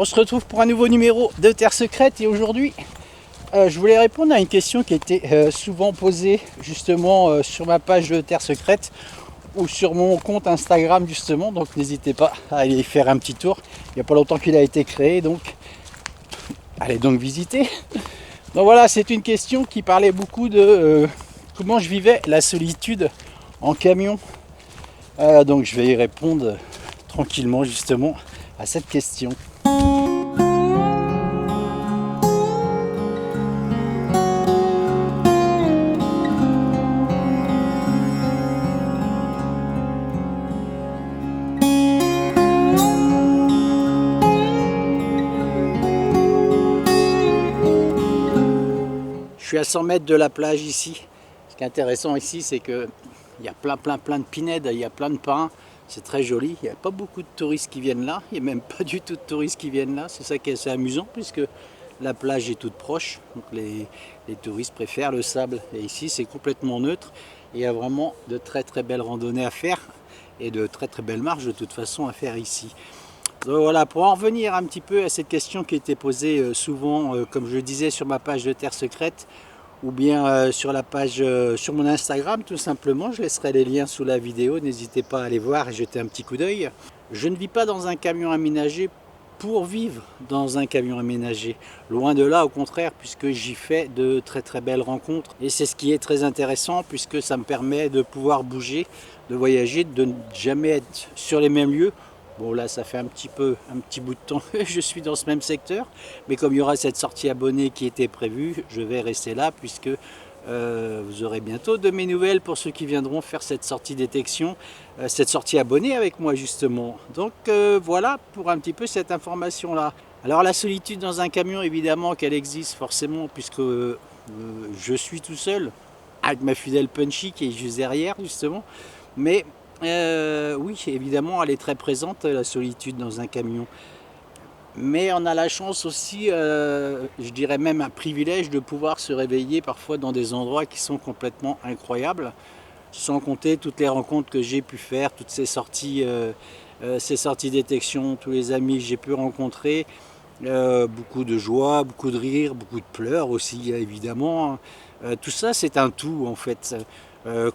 On se retrouve pour un nouveau numéro de Terre Secrète et aujourd'hui je voulais répondre à une question qui était souvent posée justement sur ma page de Terre Secrète ou sur mon compte Instagram justement, donc n'hésitez pas à aller faire un petit tour. Il n'y a pas longtemps qu'il a été créé, donc allez donc visiter. Donc voilà, c'est une question qui parlait beaucoup de comment je vivais la solitude en camion. Donc je vais y répondre tranquillement justement à cette question. Je suis à 100 mètres de la plage ici. Ce qui est intéressant ici, c'est qu'il y a plein de pinèdes, il y a plein de pins. C'est très joli. Il n'y a pas beaucoup de touristes qui viennent là. Il n'y a même pas du tout de touristes qui viennent là. C'est ça qui est assez amusant puisque la plage est toute proche. Donc les touristes préfèrent le sable. Et ici, c'est complètement neutre. Et il y a vraiment de très belles randonnées à faire et de très belles marches de toute façon à faire ici. Donc voilà, pour en revenir un petit peu à cette question qui était posée souvent, comme je le disais, sur ma page de Terre Secrète, ou bien sur la page, sur mon Instagram tout simplement, je laisserai les liens sous la vidéo, n'hésitez pas à aller voir et jeter un petit coup d'œil. Je ne vis pas dans un camion aménagé pour vivre dans un camion aménagé, loin de là, au contraire, puisque j'y fais de très belles rencontres et c'est ce qui est très intéressant puisque ça me permet de pouvoir bouger, de voyager, de ne jamais être sur les mêmes lieux. Bon là ça fait un petit bout de temps que je suis dans ce même secteur, mais comme il y aura cette sortie abonnée qui était prévue, je vais rester là puisque vous aurez bientôt de mes nouvelles pour ceux qui viendront faire cette sortie détection, cette sortie abonnée avec moi justement. Donc voilà pour un petit peu cette information là. Alors la solitude dans un camion, évidemment qu'elle existe forcément puisque je suis tout seul avec ma fidèle Punchy qui est juste derrière justement, mais oui, évidemment, elle est très présente, la solitude dans un camion. Mais on a la chance aussi, je dirais même un privilège, de pouvoir se réveiller parfois dans des endroits qui sont complètement incroyables. Sans compter toutes les rencontres que j'ai pu faire, toutes ces sorties détection, tous les amis que j'ai pu rencontrer. Beaucoup de joie, beaucoup de rire, beaucoup de pleurs aussi, évidemment. Tout ça, c'est un tout en fait.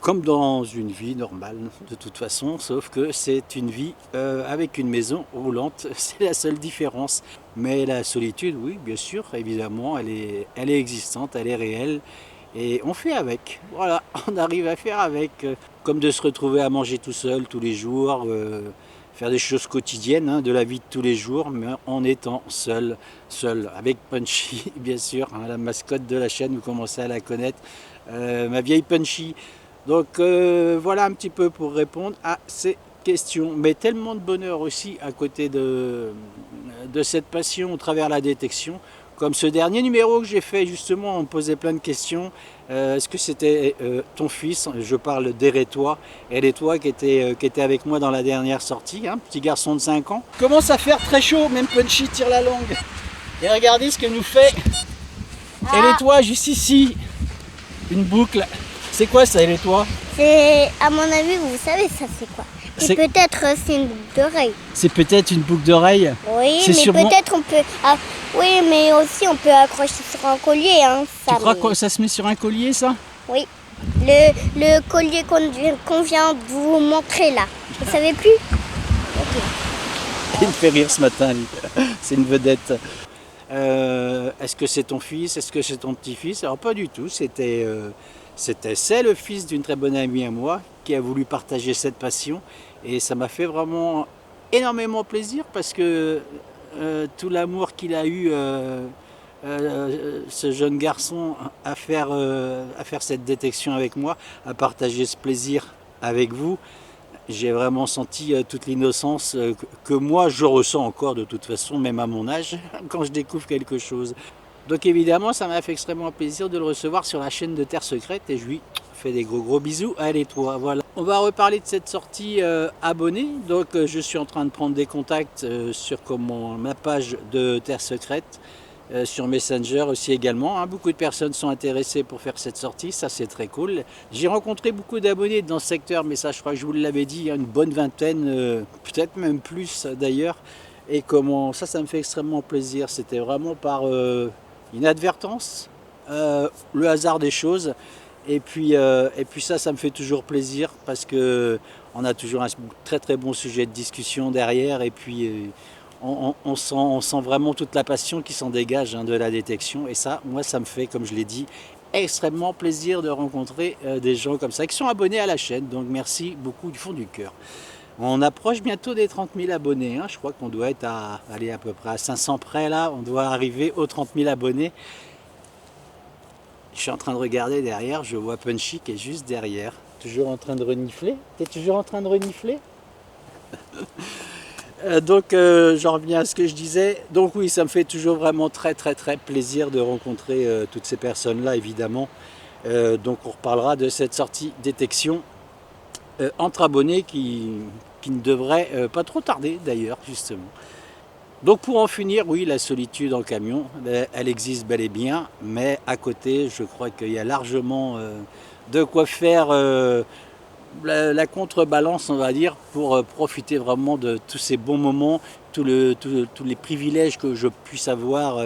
Comme dans une vie normale de toute façon, sauf que c'est une vie avec une maison roulante, c'est la seule différence. Mais la solitude, oui, bien sûr, évidemment, elle est existante, elle est réelle, et on fait avec. Voilà, on arrive à faire avec, comme de se retrouver à manger tout seul tous les jours, faire des choses quotidiennes, hein, de la vie de tous les jours, mais en étant seul, avec Punchy, bien sûr, hein, la mascotte de la chaîne, vous commencez à la connaître. Ma vieille Punchy. Donc voilà un petit peu pour répondre à ces questions. Mais tellement de bonheur aussi à côté de cette passion au travers la détection. Comme ce dernier numéro que j'ai fait justement, on me posait plein de questions. Est-ce que c'était ton fils? Je parle d'Erétois. Erétois qui était avec moi dans la dernière sortie, hein, petit garçon de 5 ans. Commence à faire très chaud, même Punchy tire la langue. Et regardez ce que nous fait Erétois juste ici. Une boucle. C'est quoi ça, Erétois? C'est, à mon avis, vous savez ça c'est quoi? C'est peut-être c'est une boucle d'oreille. C'est peut-être une boucle d'oreille? Oui, mais sûrement... peut-être on peut... Ah, oui, mais aussi on peut accrocher sur un collier. Hein, ça, tu crois que ça se met sur un collier, ça? Oui. Le collier qu'on vient de vous montrer là. Vous savez plus? Okay. Il me fait rire ce matin, lui. C'est une vedette. Est-ce que c'est ton fils? Est-ce que c'est ton petit-fils? Alors pas du tout, c'est le fils d'une très bonne amie à moi qui a voulu partager cette passion et ça m'a fait vraiment énormément plaisir parce que tout l'amour qu'il a eu, ce jeune garçon, à faire cette détection avec moi, à partager ce plaisir avec vous, j'ai vraiment senti toute l'innocence que moi je ressens encore de toute façon, même à mon âge, quand je découvre quelque chose. Donc évidemment, ça m'a fait extrêmement plaisir de le recevoir sur la chaîne de Terre Secrète et je lui fais des gros bisous. Allez toi, voilà. On va reparler de cette sortie abonnée. Donc je suis en train de prendre des contacts sur ma page de Terre Secrète, sur Messenger aussi également. Hein. Beaucoup de personnes sont intéressées pour faire cette sortie, ça c'est très cool. J'ai rencontré beaucoup d'abonnés dans ce secteur, mais ça je crois que je vous l'avais dit, une bonne vingtaine, peut-être même plus d'ailleurs. Et comment ça me fait extrêmement plaisir. C'était vraiment par inadvertance, le hasard des choses. Et puis ça me fait toujours plaisir parce que on a toujours un très très bon sujet de discussion derrière. Et puis on sent vraiment toute la passion qui s'en dégage de la détection. Et ça, moi, ça me fait, comme je l'ai dit, extrêmement plaisir de rencontrer des gens comme ça qui sont abonnés à la chaîne. Donc merci beaucoup du fond du cœur. On approche bientôt des 30 000 abonnés. Je crois qu'on doit être à peu près à 500 près là. On doit arriver aux 30 000 abonnés. Je suis en train de regarder derrière. Je vois Punchy qui est juste derrière. Toujours en train de renifler. T'es toujours en train de renifler? Donc j'en reviens à ce que je disais. Donc oui, ça me fait toujours vraiment très très très plaisir de rencontrer toutes ces personnes-là, évidemment. Donc on reparlera de cette sortie détection entre abonnés qui ne devrait pas trop tarder d'ailleurs, justement. Donc pour en finir, oui, la solitude en camion, elle existe bel et bien, mais à côté, je crois qu'il y a largement de quoi faire la contrebalance, on va dire, pour profiter vraiment de tous ces bons moments, tous les privilèges que je puisse avoir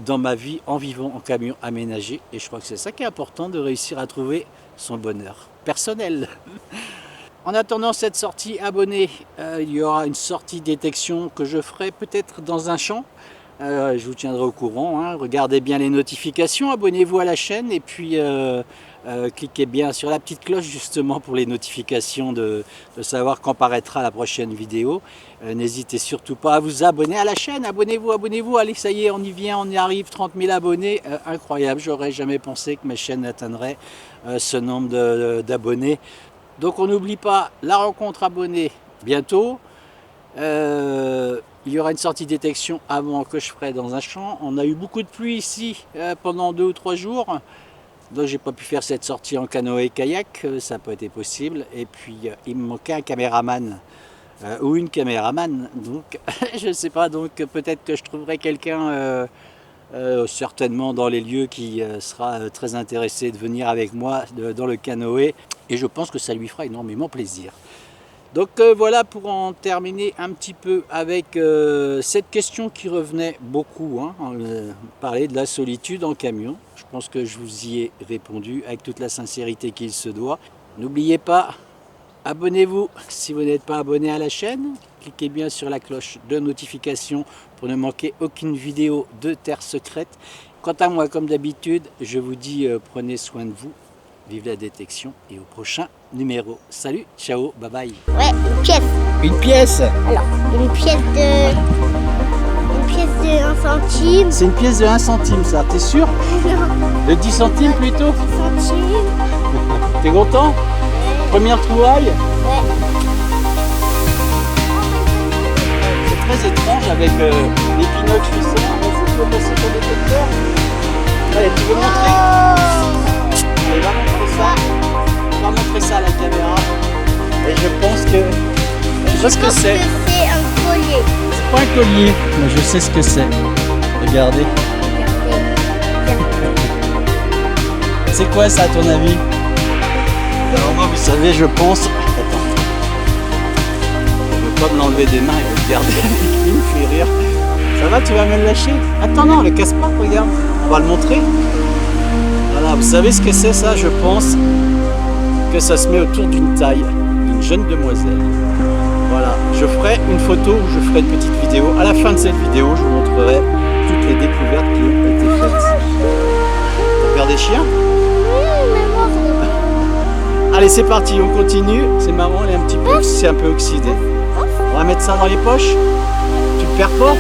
dans ma vie en vivant en camion aménagé. Et je crois que c'est ça qui est important, de réussir à trouver son bonheur personnel. En attendant cette sortie abonnée, il y aura une sortie détection que je ferai peut-être dans un champ. Je vous tiendrai au courant. Regardez bien les notifications, abonnez-vous à la chaîne et puis cliquez bien sur la petite cloche justement pour les notifications de savoir quand paraîtra la prochaine vidéo. N'hésitez surtout pas à vous abonner à la chaîne. Abonnez-vous. Allez, ça y est, on y vient, on y arrive, 30 000 abonnés. Incroyable, j'aurais jamais pensé que ma chaîne atteindrait ce nombre d'abonnés. Donc on n'oublie pas la rencontre abonnée bientôt. Il y aura une sortie détection avant que je ferai dans un champ. On a eu beaucoup de pluie ici pendant 2 ou 3 jours. Donc j'ai pas pu faire cette sortie en canoë-kayak, ça n'a pas été possible. Et puis il me manquait un caméraman ou une caméraman. Donc je ne sais pas, donc peut-être que je trouverai quelqu'un certainement dans les lieux qui sera très intéressé de venir avec moi dans le canoë. Et je pense que ça lui fera énormément plaisir. Donc voilà, pour en terminer un petit peu avec cette question qui revenait beaucoup, parler de la solitude en camion. Je pense que je vous y ai répondu avec toute la sincérité qu'il se doit. N'oubliez pas, abonnez-vous si vous n'êtes pas abonné à la chaîne. Cliquez bien sur la cloche de notification pour ne manquer aucune vidéo de Terre Secrète. Quant à moi, comme d'habitude, je vous dis prenez soin de vous. Vive la détection et au prochain numéro. Salut, ciao, bye bye. Ouais, une pièce. Une pièce? Alors, une pièce de 1 centime. C'est une pièce de 1 centime ça, t'es sûr? Non, De 10 centimes plutôt? 10 centimes. T'es content? Première trouvaille? Ouais. C'est très étrange avec l'épinox, je sais. Est-ce que tu veux passer ton détecteur? Allez, tu veux montrer? Allez, va montrer ça à la caméra. Et je pense que c'est. C'est un collier. C'est pas un collier, mais je sais ce que c'est. Regardez. C'est quoi ça à ton avis? Alors moi, vous savez, je pense. Attends. Je ne veux pas me l'enlever des mains et me le garder. Il me fait rire. Ça va, tu vas me le lâcher? Attends, non, le casse pas, regarde. On va le montrer. Voilà, vous savez ce que c'est ça? Je pense que ça se met autour d'une taille, d'une jeune demoiselle. Voilà, je ferai une photo ou je ferai une petite vidéo. À la fin de cette vidéo, je vous montrerai toutes les découvertes qui ont été faites. T'as peur des chiens? Oui, mais moi, Allez, c'est parti, on continue. C'est marrant, elle est un petit peu, c'est un peu oxydé. On va mettre ça dans les poches. Tu le perds pas?